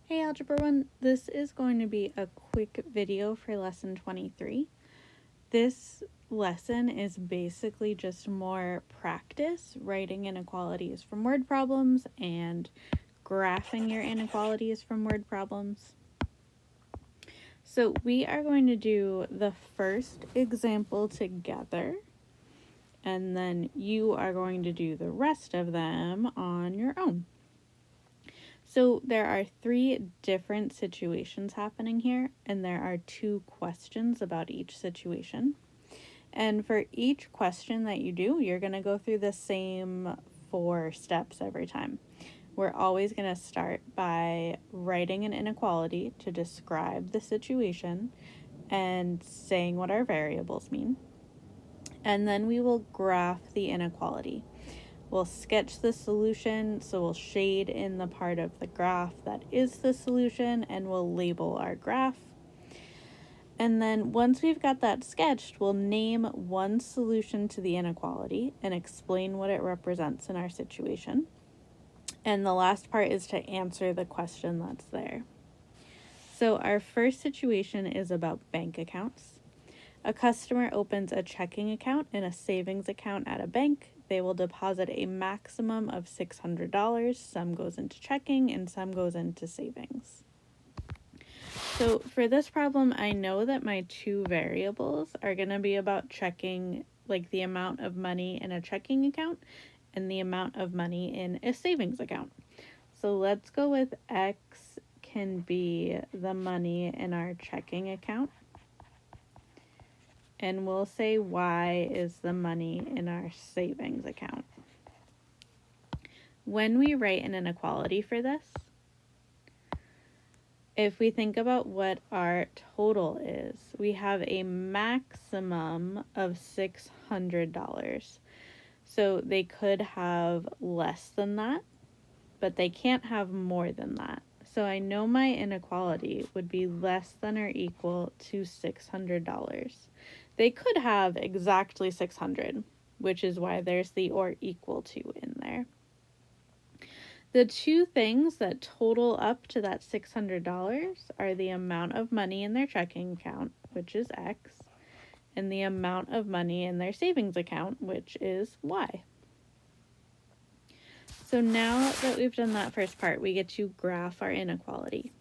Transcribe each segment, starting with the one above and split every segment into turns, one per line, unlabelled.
Hey Algebra 1, this is going to be a quick video for lesson 23. This lesson is basically just more practice writing inequalities from word problems and graphing your inequalities from word problems. So we are going to do the first example together, and then you are going to do the rest of them on your own. So there are 3 different situations happening here, and there are 2 questions about each situation. And for each question that you do, you're going to go through the same 4 steps every time. We're always going to start by writing an inequality to describe the situation and saying what our variables mean. And then we will graph the inequality. We'll sketch the solution, so we'll shade in the part of the graph that is the solution, and we'll label our graph. And then once we've got that sketched, we'll name one solution to the inequality and explain what it represents in our situation. And the last part is to answer the question that's there. So our first situation is about bank accounts. A customer opens a checking account and a savings account at a bank. They will deposit a maximum of $600. Some goes into checking and some goes into savings. So for this problem, I know that my 2 variables are going to be about checking, like the amount of money in a checking account and the amount of money in a savings account. So let's go with X can be the money in our checking account. And we'll say Y is the money in our savings account. When we write an inequality for this, if we think about what our total is, we have a maximum of $600. So they could have less than that, but they can't have more than that. So I know my inequality would be less than or equal to $600. They could have exactly 600, which is why there's the or equal to in there. The 2 things that total up to that $600 are the amount of money in their checking account, which is X, and the amount of money in their savings account, which is Y. So now that we've done that first part, we get to graph our inequality.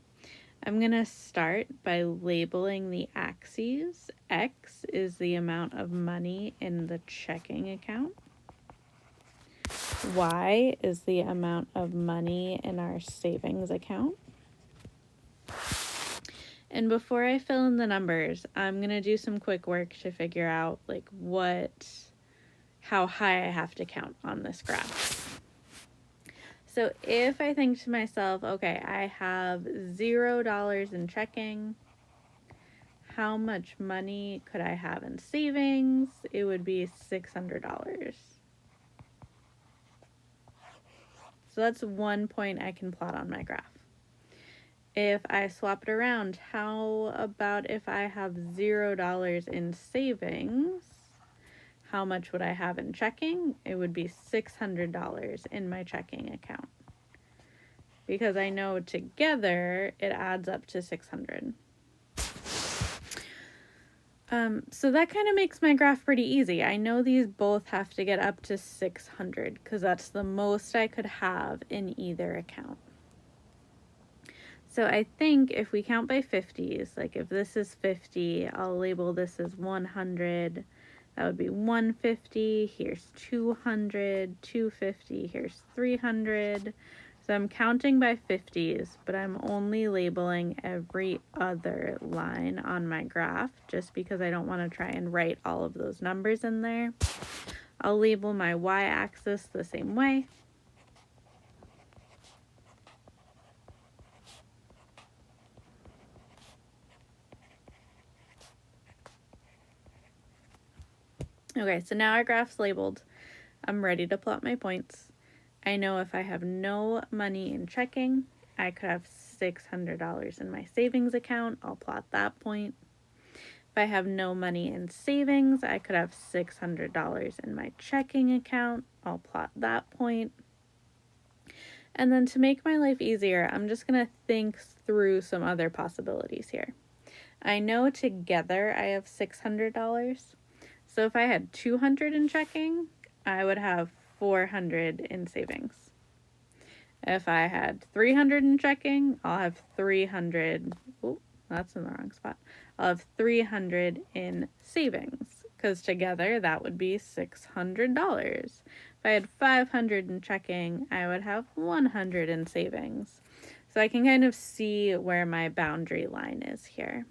I'm going to start by labeling the axes. X is the amount of money in the checking account. Y is the amount of money in our savings account. And before I fill in the numbers, I'm going to do some quick work to figure out how high I have to count on this graph. So if I think to myself, okay, I have $0 in checking, how much money could I have in savings? It would be $600. So that's 1 point I can plot on my graph. If I swap it around, how about if I have $0 in savings? How much would I have in checking? It would be $600 in my checking account. Because I know together it adds up to 600. So that kind of makes my graph pretty easy. I know these both have to get up to 600 because that's the most I could have in either account. So I think if we count by 50s, like if this is 50, I'll label this as 100. That would be 150. Here's 200, 250. Here's 300. So I'm counting by 50s, but I'm only labeling every other line on my graph just because I don't want to try and write all of those numbers in there. I'll label my y-axis the same way. Okay, so now our graph's labeled. I'm ready to plot my points. I know if I have no money in checking, I could have $600 in my savings account. I'll plot that point. If I have no money in savings, I could have $600 in my checking account. I'll plot that point. And then to make my life easier, I'm just going to think through some other possibilities here. I know together I have $600. So if I had 200 in checking, I would have 400 in savings. If I had 300 in checking, I'll have 300. Oh, that's in the wrong spot. I'll have 300 in savings, because together that would be $600. If I had 500 in checking, I would have 100 in savings. So I can kind of see where my boundary line is here.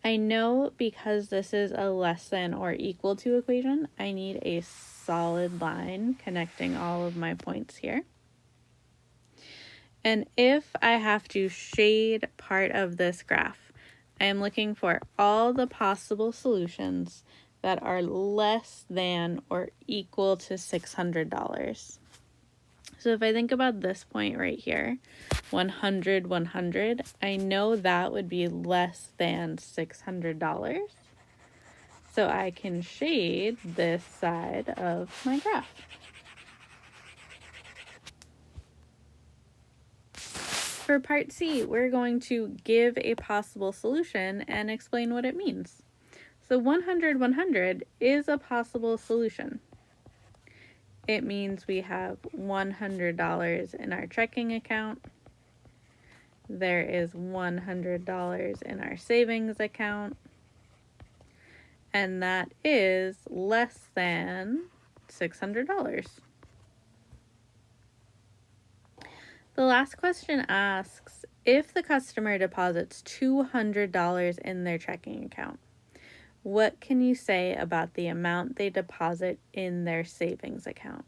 I know because this is a less than or equal to equation, I need a solid line connecting all of my points here. And if I have to shade part of this graph, I am looking for all the possible solutions that are less than or equal to $600. So if I think about this point right here, 100, 100, I know that would be less than $600. So I can shade this side of my graph. For part C, we're going to give a possible solution and explain what it means. So 100, 100 is a possible solution. It means we have $100 in our checking account. There is $100 in our savings account. And that is less than $600. The last question asks, if the customer deposits $200 in their checking account, what can you say about the amount they deposit in their savings account?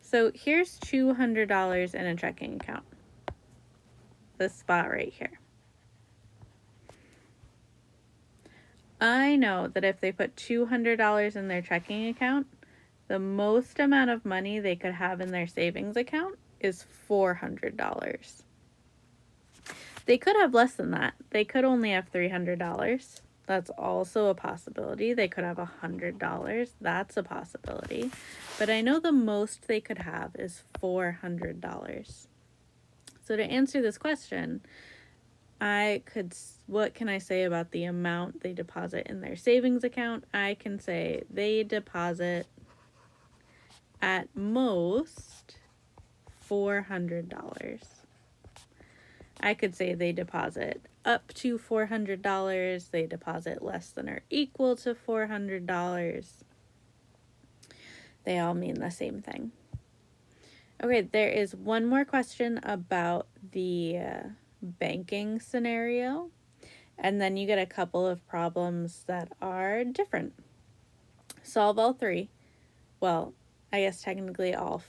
So here's $200 in a checking account. This spot right here. I know that if they put $200 in their checking account, the most amount of money they could have in their savings account is $400. They could have less than that. They could only have $300. That's also a possibility. They could have $100. That's a possibility. But I know the most they could have is $400. So to answer this question, what can I say about the amount they deposit in their savings account? I can say they deposit at most $400. I could say they deposit up to $400. They deposit less than or equal to $400. They all mean the same thing. Okay, there is one more question about the banking scenario, and then you get a couple of problems that are different. Solve all three. Well, I guess technically all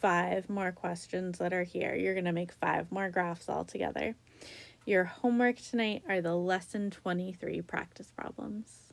5 more questions that are here. You're going to make 5 more graphs altogether. Your homework tonight are the lesson 23 practice problems.